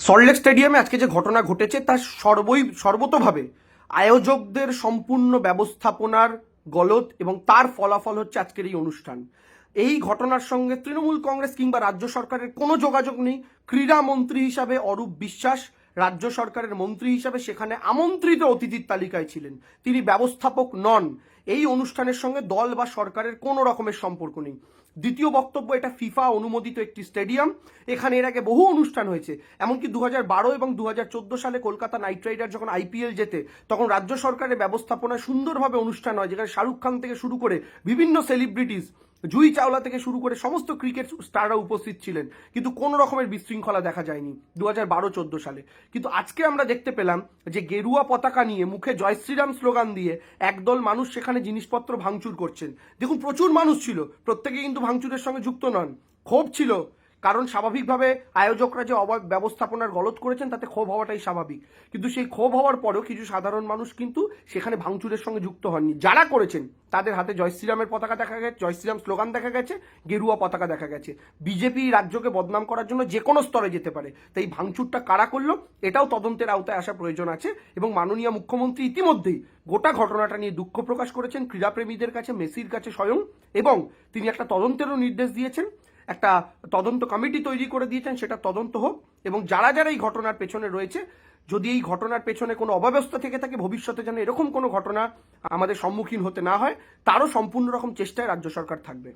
সল্টলেক স্টেডিয়ামে আজকে যে ঘটনা ঘটেছে তা সর্বতোভাবে আয়োজকদের সম্পূর্ণ ব্যবস্থাপনার গলদ এবং তার ফলাফল হচ্ছে আজকের এই অনুষ্ঠান। এই ঘটনার সঙ্গে তৃণমূল কংগ্রেস কিংবা রাজ্য সরকারের কোনো যোগাযোগ নেই। ক্রীড়া মন্ত্রী হিসাবে অরূপ বিশ্বাস রাজ্য সরকারের মন্ত্রী হিসাবে সেখানে আমন্ত্রিত অতিথির তালিকায় ছিলেন, তিনি ব্যবস্থাপক নন। এই অনুষ্ঠানের সঙ্গে দল বা সরকারের কোনো রকমের সম্পর্ক নেই। দ্বিতীয় বক্তব্য, এটা ফিফা অনুমোদিত একটি স্টেডিয়াম, এখানে এর আগে বহু অনুষ্ঠান হয়েছে। এমনকি 2012 এবং 2014 সালে কলকাতা নাইট রাইডার যখন আইপিএল জেতে তখন রাজ্য সরকারের ব্যবস্থাপনায় সুন্দরভাবে অনুষ্ঠান হয়, যেখানে শাহরুখ খান থেকে শুরু করে বিভিন্ন সেলিব্রিটিস, জুই চাওলা থেকে শুরু করে সমস্ত ক্রিকেট স্টাররা উপস্থিত ছিলেন, কিন্তু কোনো রকমের বিশৃঙ্খলা দেখা যায়নি 2012-14 সালে। কিন্তু আজকে আমরা দেখতে পেলাম যে গেরুয়া পতাকা নিয়ে মুখে জয় শ্রীরাম স্লোগান দিয়ে একদল মানুষ সেখানে জিনিসপত্র ভাঙচুর করছেন। দেখুন, প্রচুর মানুষ ছিল, প্রত্যেকে কিন্তু ভাঙচুরের সঙ্গে যুক্ত নন। ক্ষোভ ছিল, কারণ স্বাভাবিকভাবে আয়োজকরা যে ব্যবস্থাপনার গলদ করেছেন তাতে ক্ষোভ হওয়াটাই স্বাভাবিক। কিন্তু সেই ক্ষোভ হওয়ার পরেও কিছু সাধারণ মানুষ কিন্তু সেখানে ভাঙচুরের সঙ্গে যুক্ত হননি। যারা করেছেন তাদের হাতে জয় শ্রীরামের পতাকা দেখা গেছে, জয় শ্রীরাম স্লোগান দেখা গেছে, গেরুয়া পতাকা দেখা গেছে। বিজেপি রাজ্যকে বদনাম করার জন্য যে কোনো স্তরে যেতে পারে, তাই ভাঙচুরটা কারা করলো এটাও তদন্তের আওতায় আসা প্রয়োজন আছে। এবং মাননীয় মুখ্যমন্ত্রী ইতিমধ্যেই গোটা ঘটনাটা নিয়ে দুঃখ প্রকাশ করেছেন ক্রীড়াপ্রেমীদের কাছে, মেসির কাছে স্বয়ং, এবং তিনি একটা তদন্তেরও নির্দেশ দিয়েছেন। একটা তদন্ত কমিটি তৈরি করে দিয়েছেন, সেটা তদন্ত হোক। এবং যারা যারা এই ঘটনার পেছনে রয়েছে, যদি এই ঘটনার পেছনে কোনো অব্যবস্থা থেকে থাকে, ভবিষ্যতে যেন এরকম কোনো ঘটনা আমাদের সম্মুখীন হতে না হয়, তারও সম্পূর্ণ রকম চেষ্টায় রাজ্য সরকার থাকবে।